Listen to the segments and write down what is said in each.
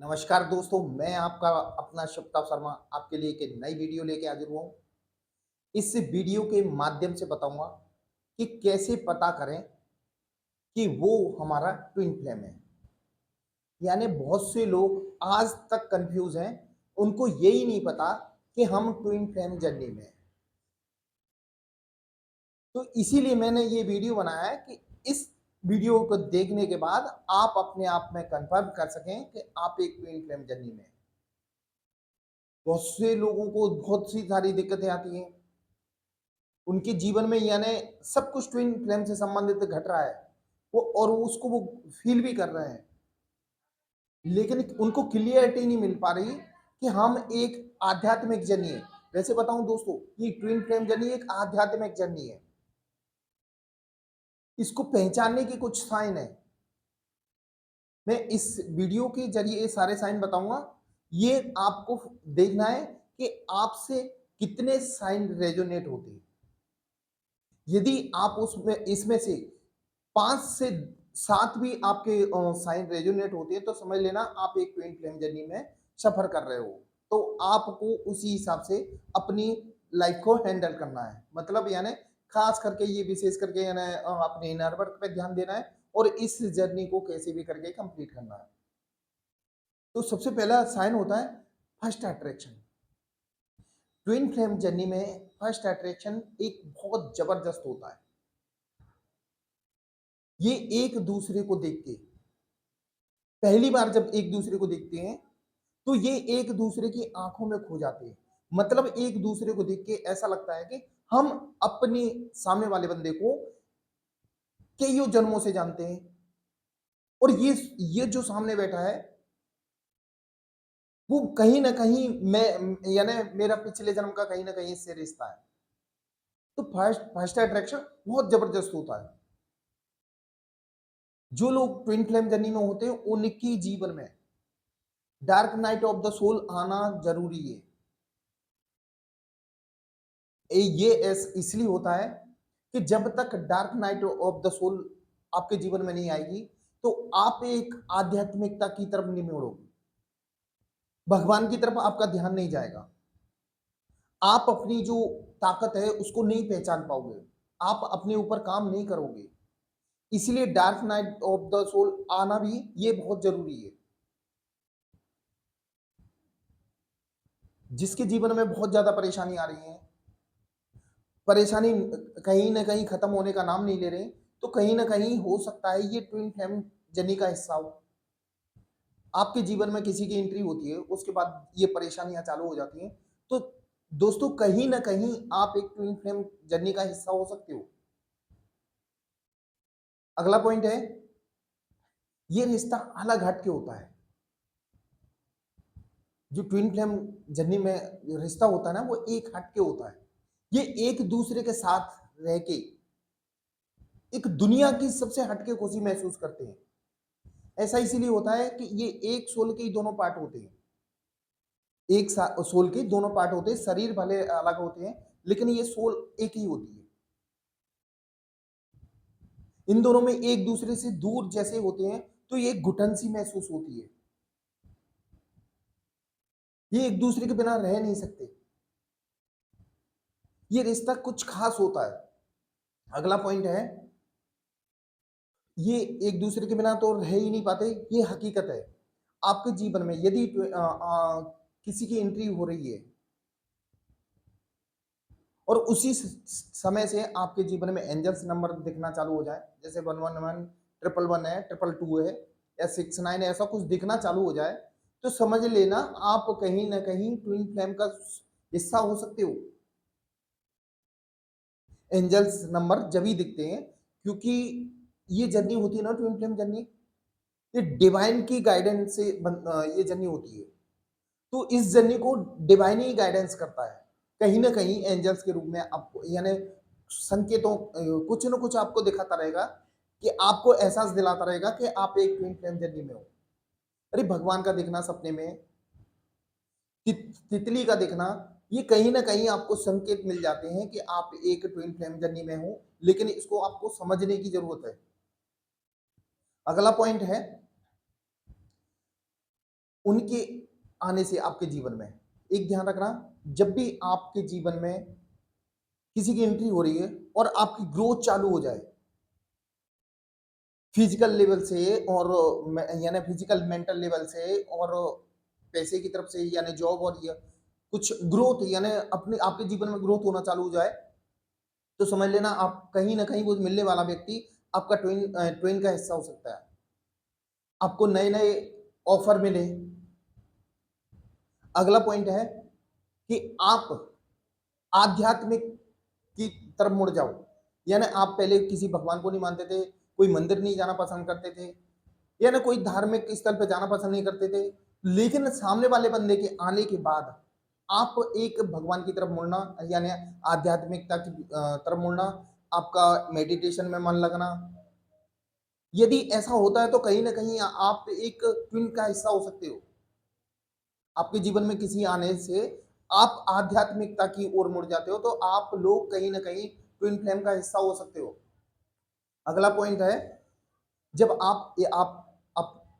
नमस्कार दोस्तों, मैं आपका अपना शिवता शर्मा आपके लिए एक नई वीडियो लेके हाजिर हुआ हूँ। इस वीडियो के माध्यम से बताऊंगा कि कैसे पता करें कि वो हमारा ट्विन फ्लेम है। यानी बहुत से लोग आज तक कंफ्यूज हैं, उनको यही नहीं पता कि हम ट्विन फ्लेम जर्नी में हैं। तो इसीलिए मैंने ये वीडियो बनाया है कि इस वीडियो को देखने के बाद आप अपने आप में कंफर्म कर सकें कि आप एक ट्विन फ्लेम जर्नी में हैं। बहुत से लोगों को बहुत सी सारी दिक्कतें आती हैं, उनके जीवन में यानी सब कुछ ट्विन फ्लेम से संबंधित घट रहा है, वो और उसको वो फील भी कर रहे हैं, लेकिन उनको क्लियरिटी नहीं मिल पा रही कि हम एक आध्यात्मिक जर्नी है। वैसे बताऊं दोस्तों, ये ट्विन फ्लेम जर्नी एक आध्यात्मिक जर्नी है। इसको पहचानने के कुछ साइन है, मैं इस वीडियो के जरिए ये सारे साइन बताऊंगा। ये आपको देखना है कि आपसे कितने साइन रेजोनेट होते हैं। यदि आप उसमें इसमें से 5 से 7 भी आपके साइन रेजोनेट होते हैं, तो समझ लेना आप एक ट्विन फ्लेम जर्नी में सफ़र कर रहे हो। तो आपको उसी हिसाब से अपनी लाइफ़ को हैंडल करना है। मतलब यानी ख़ास करके ये विशेष करके यानी अपने इनर वर्क पे ध्यान देना है और इस जर्नी को कैसे भी करके कंप्लीट करना है। तो सबसे पहला साइन होता है first attraction. Twin flame journey में फर्स्ट अट्रैक्शन एक बहुत ज़बरदस्त होता है। ये एक दूसरे को देख के पहली बार जब एक दूसरे को देखते हैं, तो ये एक दूसरे की आंखों में खो जाते हैं। मतलब एक दूसरे को देख के ऐसा लगता है कि हम अपने सामने वाले बंदे को कईयों जन्मों से जानते हैं और ये जो सामने बैठा है, वो कहीं न कहीं मैं यानी मेरा पिछले जन्म का कहीं न कहीं इससे रिश्ता है। तो फर्स्ट फर्स्ट अट्रैक्शन बहुत ज़बरदस्त होता है। जो लोग ट्विन फ्लेम जर्नी में होते हैं, उनकी जीवन में dark night of the soul आना ज़रूरी है। ये इसलिए होता है कि जब तक dark night of the soul आपके जीवन में नहीं आएगी, तो आप एक आध्यात्मिकता की तरफ नहीं मुड़ोगे। भगवान की तरफ आपका ध्यान नहीं जाएगा। आप अपनी जो ताकत है उसको नहीं पहचान पाओगे। आप अपने ऊपर काम नहीं करोगे। इसलिए dark night of the soul आना भी ये बहुत ज़रूरी है। जिसके जीवन में बहुत ज़्यादा परेशानी आ रही है, परेशानी कहीं न कहीं खत्म होने का नाम नहीं ले रहे, तो कहीं न कहीं हो सकता है ये ट्विन फ्लेम जर्नी का हिस्सा हो। आपके जीवन में किसी की एंट्री होती है, उसके बाद ये परेशानियाँ चालू हो जाती हैं। तो दोस्तों कहीं न कहीं आप एक ट्विन फ्लेम जर्नी का हिस्सा हो सकते हो। अगला पॉइंट है, ये रिश्ता अलग हट के होता है। जो ट्विन फ्लेम जर्नी में रिश्ता होता है ना, वो एक हट के होता है। ये एक दूसरे के साथ रह के एक दुनिया की सबसे हट के खुशी महसूस करते हैं। ऐसा इसीलिए होता है कि ये एक सोल के ही दोनों पार्ट होते हैं। एक सोल के दोनों पार्ट होते हैं, शरीर भले अलग होते हैं, लेकिन ये सोल एक ही होती है। इन दोनों में एक दूसरे से दूर जैसे होते हैं, तो ये घुटन सी महसूस होती है। ये एक दूसरे के बिना रह नहीं सकते। ये रिश्ता कुछ खास होता है। अगला पॉइंट है, ये एक दूसरे के बिना तो रह ही नहीं पाते, ये हकीकत है। आपके जीवन में यदि किसी की एंट्री हो रही है और उसी समय से आपके जीवन में एंजल्स नंबर दिखना चालू हो जाए, जैसे 111, 111 है, 222 है या 69 है, ऐसा कुछ दिखना चालू हो जाए, तो समझ लेना आप कहीं ना कहीं ट्विन फ्लेम का हिस्सा हो सकते हो। एंजल्स नंबर जब ही दिखते हैं, क्योंकि ये जर्नी होती है ना ट्विन फ्लेम जर्नी, ये डिवाइन की गाइडेंस से ये जर्नी होती है। तो इस जर्नी को डिवाइन ही गाइडेंस करता है। कहीं न कहीं एंजल्स के रूप में आपको यानी संकेतों कुछ न कुछ आपको दिखाता रहेगा कि आपको एहसास दिलाता रहेगा कि आप एक ट्विन फ्लेम जर्नी में हो। अरे भगवान का दिखना सपने में, तितली का दिखना, ये कहीं न कहीं आपको संकेत मिल जाते हैं कि आप एक ट्विन फ्लेम जर्नी में हो, लेकिन इसको आपको समझने की ज़रूरत है। अगला पॉइंट है, उनके आने से आपके जीवन में, एक ध्यान रखना, जब भी आपके जीवन में किसी की एंट्री हो रही है और आपकी ग्रोथ चालू हो जाए फिजिकल लेवल से और यानी फिजिकल मेंटल लेवल से और पैसे की तरफ से यानी जॉब और ये कुछ ग्रोथ यानी अपने आपके जीवन में ग्रोथ होना चालू हो जाए, तो समझ लेना आप कहीं ना कहीं वो मिलने वाला व्यक्ति आपका ट्विन का हिस्सा हो सकता है। आपको नए नए ऑफर मिले। अगला पॉइंट है कि आप आध्यात्मिक की तरफ मुड़ जाओ, यानी आप पहले किसी भगवान को नहीं मानते थे, कोई मंदिर नहीं जाना पसंद करते थे, यानी कोई धार्मिक स्थल पे जाना पसंद नहीं करते थे, लेकिन सामने वाले बंदे के आने के बाद आप एक भगवान की तरफ मुड़ना, यानी आध्यात्मिकता की तरफ मुड़ना, आपका मेडिटेशन में मन लगना, यदि ऐसा होता है तो कहीं ना कहीं आप एक ट्विन का हिस्सा हो सकते हो। आपके जीवन में किसी आने से आप आध्यात्मिकता की ओर मुड़ जाते हो, तो आप लोग कहीं ना कहीं ट्विन फ्लेम का हिस्सा हो सकते हो। अगला पॉइंट है, जब आप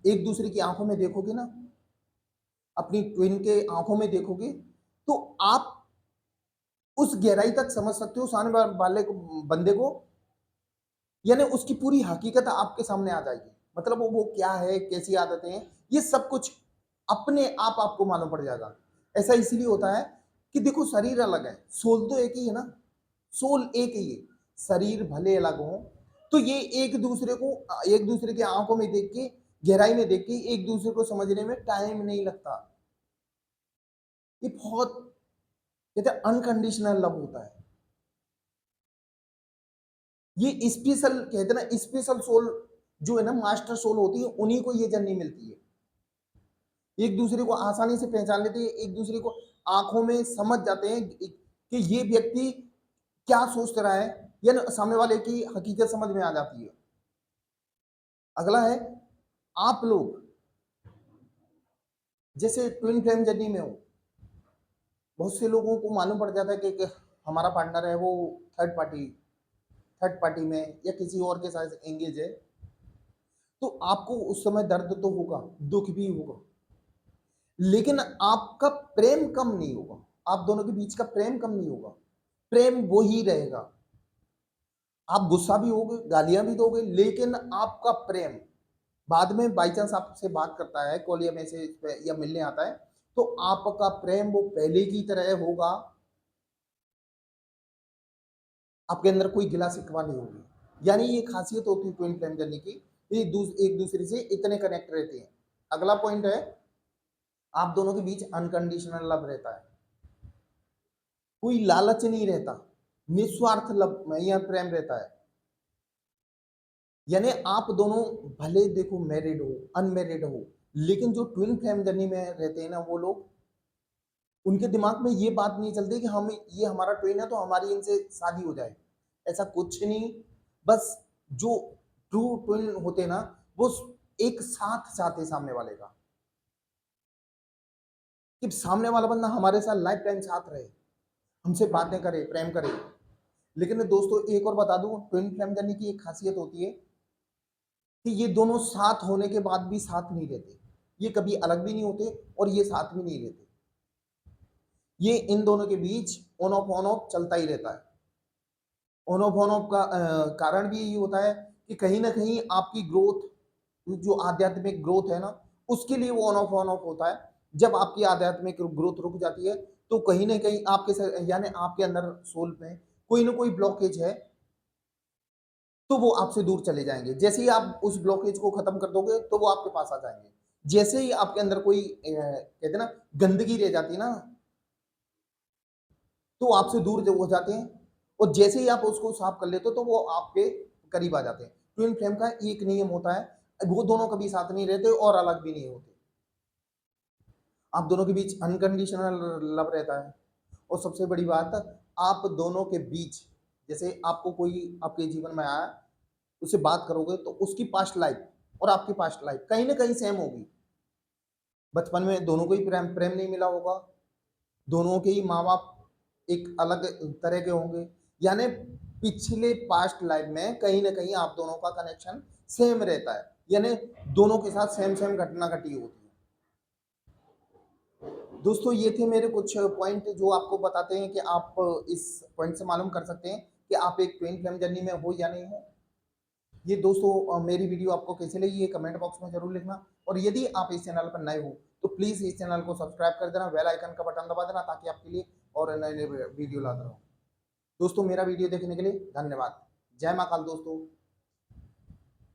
एक दूसरे की आंखों में देखोगे ना, अपनी ट्विन के आंखों में देखोगे, तो आप उस गहराई तक समझ सकते हो सामने वाले को, बंदे को, यानी उसकी पूरी हकीकत आपके सामने आ जाएगी। मतलब वो क्या है, कैसी आदतें हैं, ये सब कुछ अपने आप आपको मालूम पड़ जाएगा। ऐसा इसीलिए होता है कि देखो शरीर अलग है, सोल तो एक ही है ना, सोल एक ही है। शरीर भले अलग हो, तो ये एक दूसरे के आंखों में देख के, गहराई में देख के एक दूसरे को समझने में टाइम नहीं लगता। ये बहुत, कहते हैं अनकंडीशनल लव होता है। ये स्पेशल, कहते हैं ना स्पेशल सोल जो है ना, मास्टर सोल होती है, उन्हीं को ये जर्नी मिलती है। एक दूसरे को आसानी से पहचान लेते हैं, एक दूसरे को आंखों में समझ जाते हैं कि ये व्यक्ति क्या सोच रहा है, या सामने वाले की हकीकत समझ में आ जाती है। अगला है, आप लोग जैसे ट्विन फ्लेम जर्नी में हो, बहुत से लोगों को मालूम पड़ जाता है कि हमारा पार्टनर है वो थर्ड पार्टी में या किसी और के साथ एंगेज है, तो आपको उस समय दर्द तो होगा, दुख भी होगा, लेकिन आपका प्रेम कम नहीं होगा। आप दोनों के बीच का प्रेम कम नहीं होगा, प्रेम वो ही रहेगा। आप गुस्सा भी होगे, गालियां भी दोगे, लेकिन आपका प्रेम बाद में बाई चांस आपसे बात करता है, कॉल या मैसेज पे या मिलने आता है, तो आपका प्रेम वो पहले की तरह होगा। आपके अंदर कोई गिला शिकवा नहीं होगी। यानी ये खासियत होती है ट्विन फ्लेम जर्नी की, ये एक दूसरे से इतने कनेक्ट रहते हैं। अगला पॉइंट है, आप दोनों के बीच अनकंडीशनल लव रहता है, कोई लालच नहीं रहता, निस्वार्थ लव या प्रेम रहता है। यानी आप दोनों भले देखो मैरिड हो, अनमैरिड हो, लेकिन जो ट्विन फ्लेम जर्नी में रहते हैं ना वो लोग, उनके दिमाग में ये बात नहीं चलती कि हम ये हमारा ट्विन है तो हमारी इनसे शादी हो जाए। ऐसा कुछ नहीं। बस जो ट्रू ट्विन होते हैं ना, वो एक साथ चाहते हैं सामने वाले का, कि सामने वाला बंदा हमारे साथ लाइफ टाइम साथ रहे, हमसे बातें करे, प्रेम करे। लेकिन दोस्तों एक और बता दूं, ट्विन फ्लेम जर्नी की एक खासियत होती है कि ये दोनों साथ होने के बाद भी साथ नहीं रहते। ये कभी अलग भी नहीं होते और ये साथ भी नहीं रहते। ये इन दोनों के बीच ऑन ऑफ चलता ही रहता है। ऑन ऑफ का कारण भी यही होता है कि कहीं ना कहीं आपकी ग्रोथ, जो आध्यात्मिक ग्रोथ है ना, उसके लिए वो ऑन ऑफ होता है। जब आपकी आध्यात्मिक ग्रोथ रुक जाती है, तो कहीं ना कहीं यानी आपके अंदर सोल में कोई ना कोई ब्लॉकेज है, तो वो आपसे दूर चले जाएंगे। जैसे ही आप उस ब्लॉकेज को खत्म कर दोगे, तो वो आपके पास आ जाएंगे। जैसे ही आपके अंदर कोई कहते हैं ना गंदगी रह जाती है ना, तो आपसे दूर हो जाते हैं, और जैसे ही आप उसको साफ कर लेते हो, तो वो आपके करीब आ जाते हैं। ट्विन फ्लेम का एक नियम होता है, वो दोनों कभी साथ नहीं रहते और अलग भी नहीं होते। आप दोनों के बीच अनकंडीशनल लव रहता है। और सबसे बड़ी बात, आप दोनों के बीच, जैसे आपको कोई आपके जीवन में आया, उससे बात करोगे तो उसकी पास्ट लाइफ और आपकी पास्ट लाइफ कहीं ना कहीं सेम होगी। बचपन में दोनों को ही प्रेम प्रेम नहीं मिला होगा, दोनों के ही माँ बाप एक अलग तरह के होंगे, यानी पिछले पास्ट लाइफ में कहीं ना कहीं आप दोनों का कनेक्शन सेम रहता है, यानी दोनों के साथ सेम सेम घटना घटी होती है। दोस्तों ये थे मेरे कुछ पॉइंट जो आपको बताते हैं कि आप इस पॉइंट से मालूम कर सकते हैं कि आप एक ट्विन फ्लेम जर्नी में हो या नहीं हो। ये दोस्तों मेरी वीडियो आपको कैसी लगी ये कमेंट बॉक्स में जरूर लिखना, और यदि आप इस चैनल पर नए हो तो प्लीज इस चैनल को सब्सक्राइब कर देना, बेल आइकन का बटन दबा देना ताकि आपके लिए और नए नए वीडियो लाता रहूं। दोस्तों मेरा वीडियो देखने के लिए धन्यवाद। जय मां काल दोस्तों।